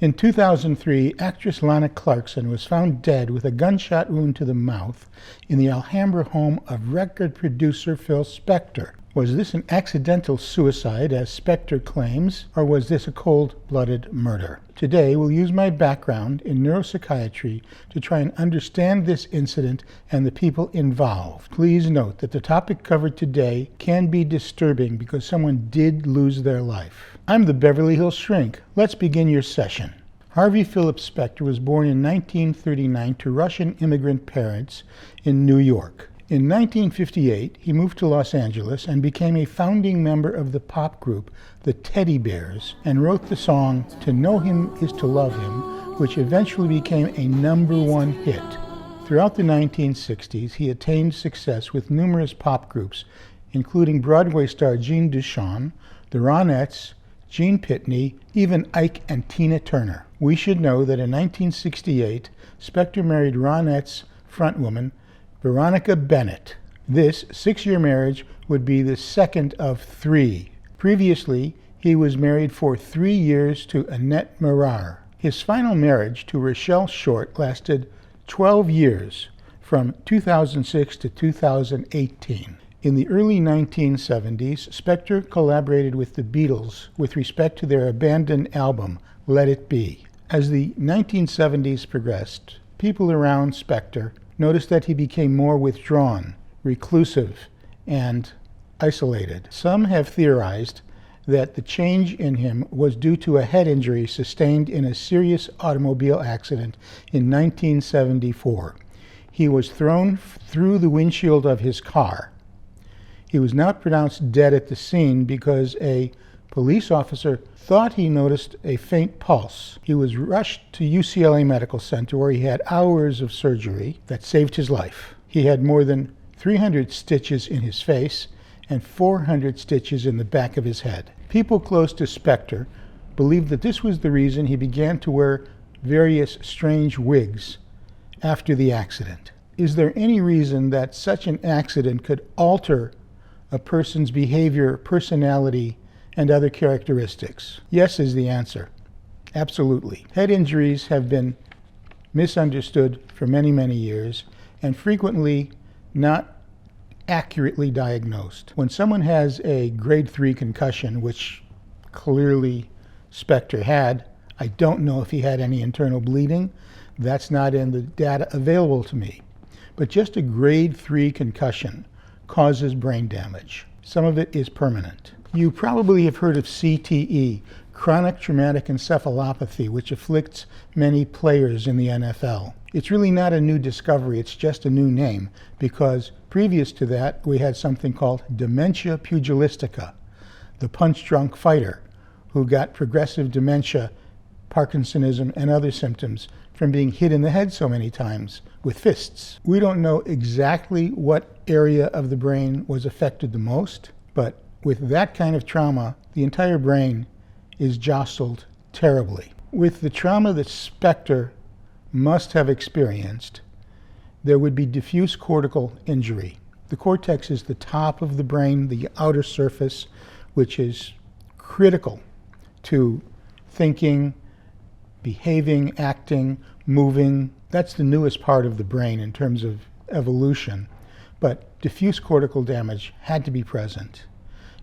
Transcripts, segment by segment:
In 2003, actress Lana Clarkson was found dead with a gunshot wound to the mouth in the Alhambra home of record producer Phil Spector. Was this an accidental suicide, as Spector claims, or was this a cold-blooded murder? Today, we'll use my background in neuropsychiatry to try and understand this incident and the people involved. Please note that the topic covered today can be disturbing because someone did lose their life. I'm the Beverly Hills Shrink. Let's begin your session. Harvey Philip Spector was born in 1939 to Russian immigrant parents in New York. In 1958, he moved to Los Angeles and became a founding member of the pop group the Teddy Bears and wrote the song "To Know Him Is to Love Him," which eventually became a #1 hit. Throughout the 1960s, he attained success with numerous pop groups, including Broadway star Jean Duchon, the Ronettes, Gene Pitney, even Ike and Tina Turner. We should know that in 1968, Spector married Ronettes frontwoman Veronica Bennett. This 6-year marriage would be the second of 3. Previously, he was married for 3 years to Annette Marar. His final marriage to Rochelle Short lasted 12 years, from 2006 to 2018. In the early 1970s, Spector collaborated with the Beatles with respect to their abandoned album, Let It Be. As the 1970s progressed, people around Spector noticed that he became more withdrawn, reclusive, and isolated. Some have theorized that the change in him was due to a head injury sustained in a serious automobile accident in 1974. He was thrown through the windshield of his car. He was not pronounced dead at the scene because a police officer thought he noticed a faint pulse. He was rushed to UCLA Medical Center, where he had hours of surgery that saved his life. He had more than 300 stitches in his face and 400 stitches in the back of his head. People close to Spector believe that this was the reason he began to wear various strange wigs after the accident. Is there any reason that such an accident could alter a person's behavior, personality, and other characteristics? Yes is the answer. Absolutely. Head injuries have been misunderstood for many, many years and frequently not accurately diagnosed. When someone has a grade 3 concussion, which clearly Spector had, I don't know if he had any internal bleeding. That's not in the data available to me. But just a grade 3 concussion causes brain damage. Some of it is permanent. You probably have heard of CTE, chronic traumatic encephalopathy, which afflicts many players in the NFL. It's really not a new discovery, it's just a new name, because previous to that, we had something called dementia pugilistica, the punch-drunk fighter who got progressive dementia, Parkinsonism, and other symptoms from being hit in the head so many times with fists. We don't know exactly what area of the brain was affected the most, but with that kind of trauma, the entire brain is jostled terribly. With the trauma that Spector must have experienced, there would be diffuse cortical injury. The cortex is the top of the brain, the outer surface, which is critical to thinking, behaving, acting, moving. That's the newest part of the brain in terms of evolution. But diffuse cortical damage had to be present.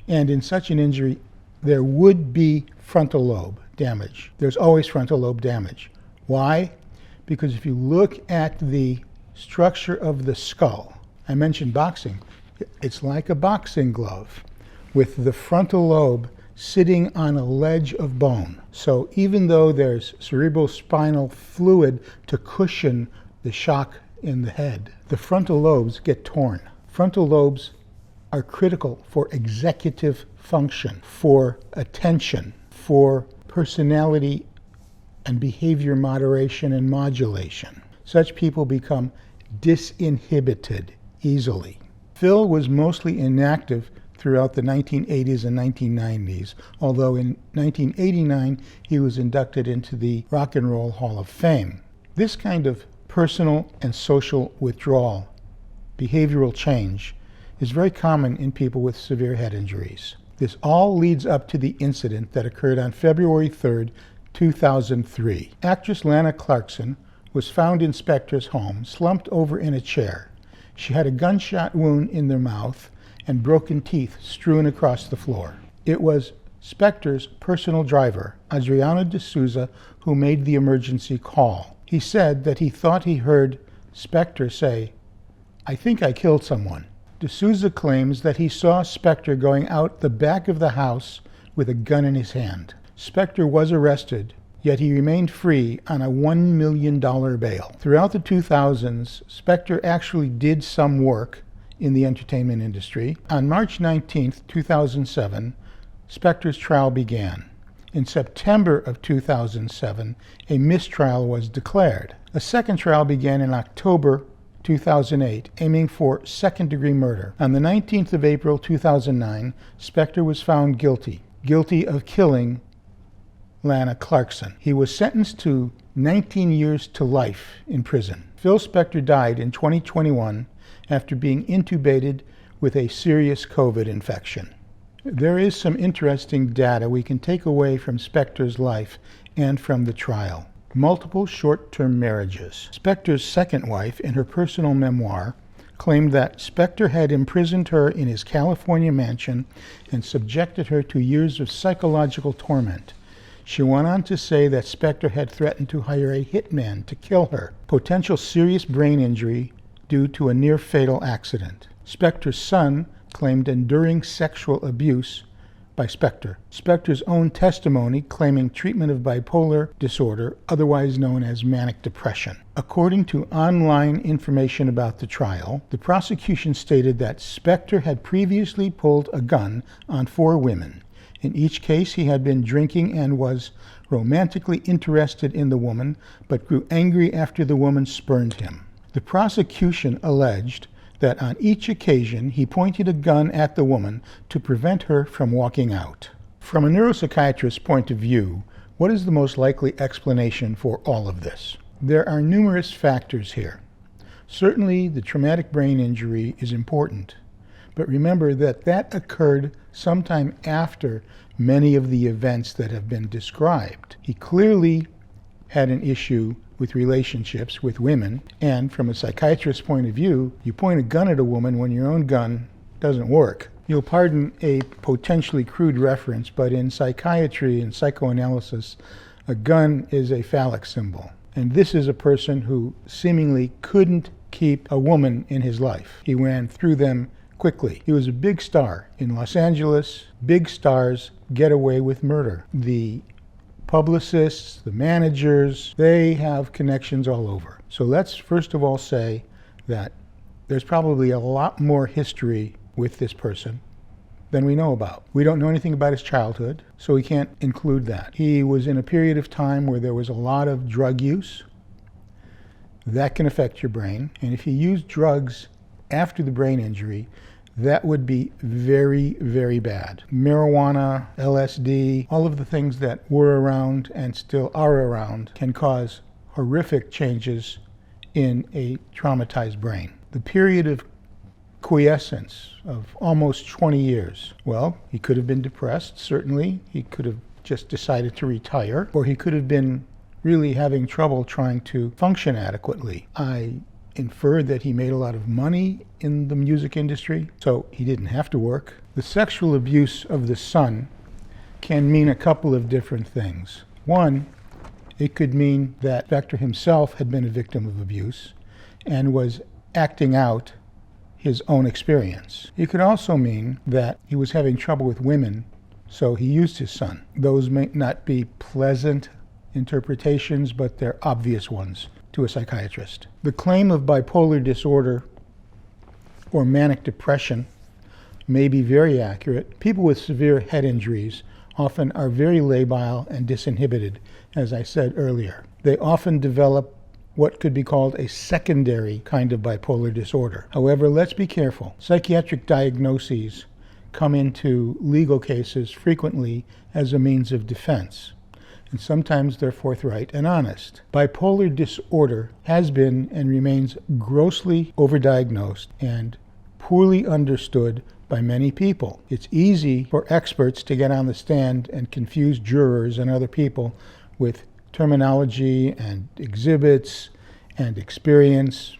And in such an injury, there would be frontal lobe damage. There's always frontal lobe damage. Why? Because if you look at the structure of the skull, I mentioned boxing, it's like a boxing glove with the frontal lobe sitting on a ledge of bone. So even though there's cerebrospinal fluid to cushion the shock in the head, the frontal lobes get torn. Frontal lobes are critical for executive function, for attention, for personality and behavior moderation and modulation. Such people become disinhibited easily. Phil was mostly inactive throughout the 1980s and 1990s, although in 1989 he was inducted into the Rock and Roll Hall of Fame. This kind of personal and social withdrawal, behavioral change, is very common in people with severe head injuries. This all leads up to the incident that occurred on February 3rd, 2003. Actress Lana Clarkson was found in Spector's home, slumped over in a chair. She had a gunshot wound in the mouth and broken teeth strewn across the floor. It was Spector's personal driver, Adriano D'Souza, who made the emergency call. He said that he thought he heard Spector say, "I think I killed someone." D'Souza claims that he saw Spector going out the back of the house with a gun in his hand. Spector was arrested, yet he remained free on a $1 million bail. Throughout the 2000s, Spector actually did some work in the entertainment industry. On March 19, 2007, Spector's trial began. In September of 2007, a mistrial was declared. A second trial began in October 2008, aiming for second-degree murder. On the 19th of April 2009, Spector was found guilty of killing Lana Clarkson. He was sentenced to 19 years to life in prison. Phil Spector died in 2021 after being intubated with a serious COVID infection. There is some interesting data we can take away from Spector's life and from the trial. Multiple short-term marriages. Spector's second wife, in her personal memoir, claimed that Spector had imprisoned her in his California mansion and subjected her to years of psychological torment. She went on to say that Spector had threatened to hire a hitman to kill her, potential serious brain injury due to a near-fatal accident. Spector's son claimed enduring sexual abuse by Spector. Spector's own testimony claiming treatment of bipolar disorder, otherwise known as manic depression. According to online information about the trial, the prosecution stated that Spector had previously pulled a gun on 4 women. In each case, he had been drinking and was romantically interested in the woman, but grew angry after the woman spurned him. The prosecution alleged that on each occasion he pointed a gun at the woman to prevent her from walking out. From a neuropsychiatrist's point of view, what is the most likely explanation for all of this? There are numerous factors here. Certainly, the traumatic brain injury is important, but remember that that occurred sometime after many of the events that have been described. He clearly had an issue with relationships with women, and from a psychiatrist's point of view, you point a gun at a woman when your own gun doesn't work. You'll pardon a potentially crude reference, but in psychiatry and psychoanalysis, a gun is a phallic symbol. And this is a person who seemingly couldn't keep a woman in his life. He ran through them quickly. He was a big star in Los Angeles. Big stars get away with murder. The publicists, the managers, they have connections all over. So let's first of all say that there's probably a lot more history with this person than we know about. We don't know anything about his childhood, so we can't include that. He was in a period of time where there was a lot of drug use. That can affect your brain. And if you use drugs after the brain injury, that would be very, very bad. Marijuana, LSD, all of the things that were around and still are around can cause horrific changes in a traumatized brain. The period of quiescence of almost 20 years. Well, he could have been depressed, certainly. He could have just decided to retire, or he could have been really having trouble trying to function adequately. I inferred that he made a lot of money in the music industry, so he didn't have to work. The sexual abuse of the son can mean a couple of different things. One, it could mean that Spector himself had been a victim of abuse and was acting out his own experience. It could also mean that he was having trouble with women, so he used his son. Those may not be pleasant interpretations, but they're obvious ones to a psychiatrist. The claim of bipolar disorder or manic depression may be very accurate. People with severe head injuries often are very labile and disinhibited, as I said earlier. They often develop what could be called a secondary kind of bipolar disorder. However, let's be careful. Psychiatric diagnoses come into legal cases frequently as a means of defense, and sometimes they're forthright and honest. Bipolar disorder has been and remains grossly overdiagnosed and poorly understood by many people. It's easy for experts to get on the stand and confuse jurors and other people with terminology and exhibits and experience.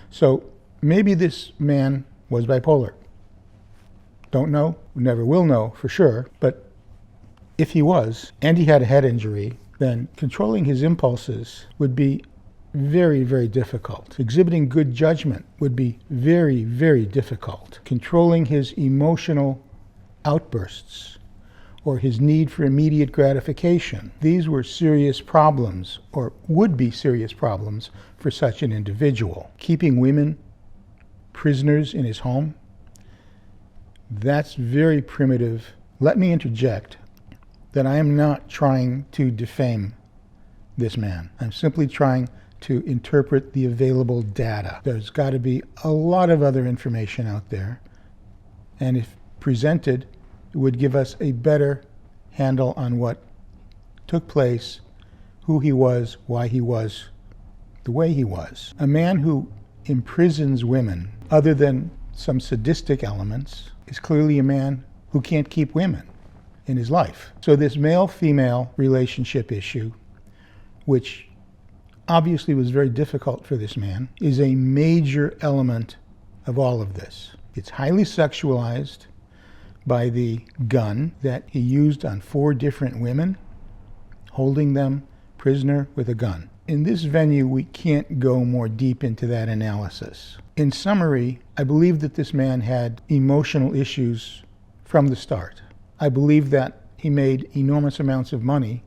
So maybe this man was bipolar. Don't know, never will know for sure, but if he was, and he had a head injury, then controlling his impulses would be very, very difficult. Exhibiting good judgment would be very, very difficult. Controlling his emotional outbursts or his need for immediate gratification. These were serious problems, or would be serious problems, for such an individual. Keeping women prisoners in his home, that's very primitive. Let me interject that I am not trying to defame this man. I'm simply trying to interpret the available data. There's got to be a lot of other information out there, and if presented, it would give us a better handle on what took place, who he was, why he was the way he was. A man who imprisons women, other than some sadistic elements, is clearly a man who can't keep women in his life. So this male-female relationship issue, which obviously was very difficult for this man, is a major element of all of this. It's highly sexualized by the gun that he used on 4 different women, holding them prisoner with a gun. In this venue, we can't go more deep into that analysis. In summary, I believe that this man had emotional issues from the start. I believe that he made enormous amounts of money,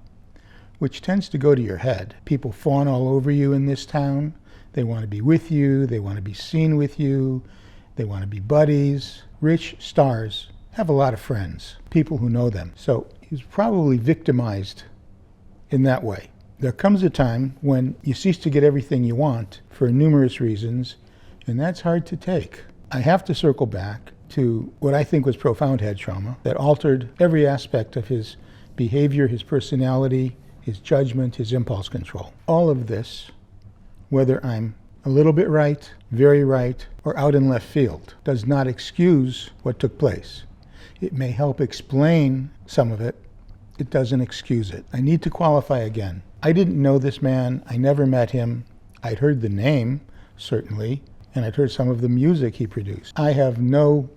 which tends to go to your head. People fawn all over you in this town. They want to be with you. They want to be seen with you. They want to be buddies. Rich stars have a lot of friends, people who know them. So he was probably victimized in that way. There comes a time when you cease to get everything you want for numerous reasons, and that's hard to take. I have to circle back to what I think was profound head trauma that altered every aspect of his behavior, his personality, his judgment, his impulse control. All of this, whether I'm a little bit right, very right, or out in left field, does not excuse what took place. It may help explain some of it. It doesn't excuse it. I need to qualify again. I didn't know this man. I never met him. I'd heard the name, certainly, and I'd heard some of the music he produced. I have no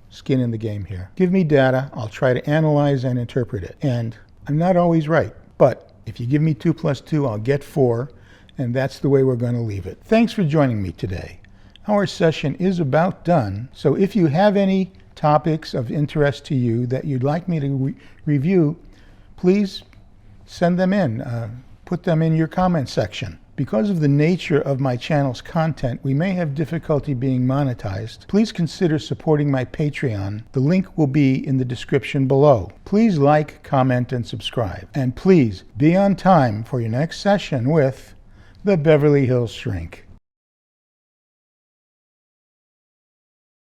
skin in the game here. Give me data. I'll try to analyze and interpret it. And I'm not always right. But if you give me 2 + 2, I'll get 4, and that's the way we're going to leave it. Thanks for joining me today. Our session is about done, so if you have any topics of interest to you that you'd like me to review, please send them in. Put them in your comment section. Because of the nature of my channel's content, we may have difficulty being monetized. Please consider supporting my Patreon. The link will be in the description below. Please like, comment, and subscribe. And please be on time for your next session with the Beverly Hills Shrink.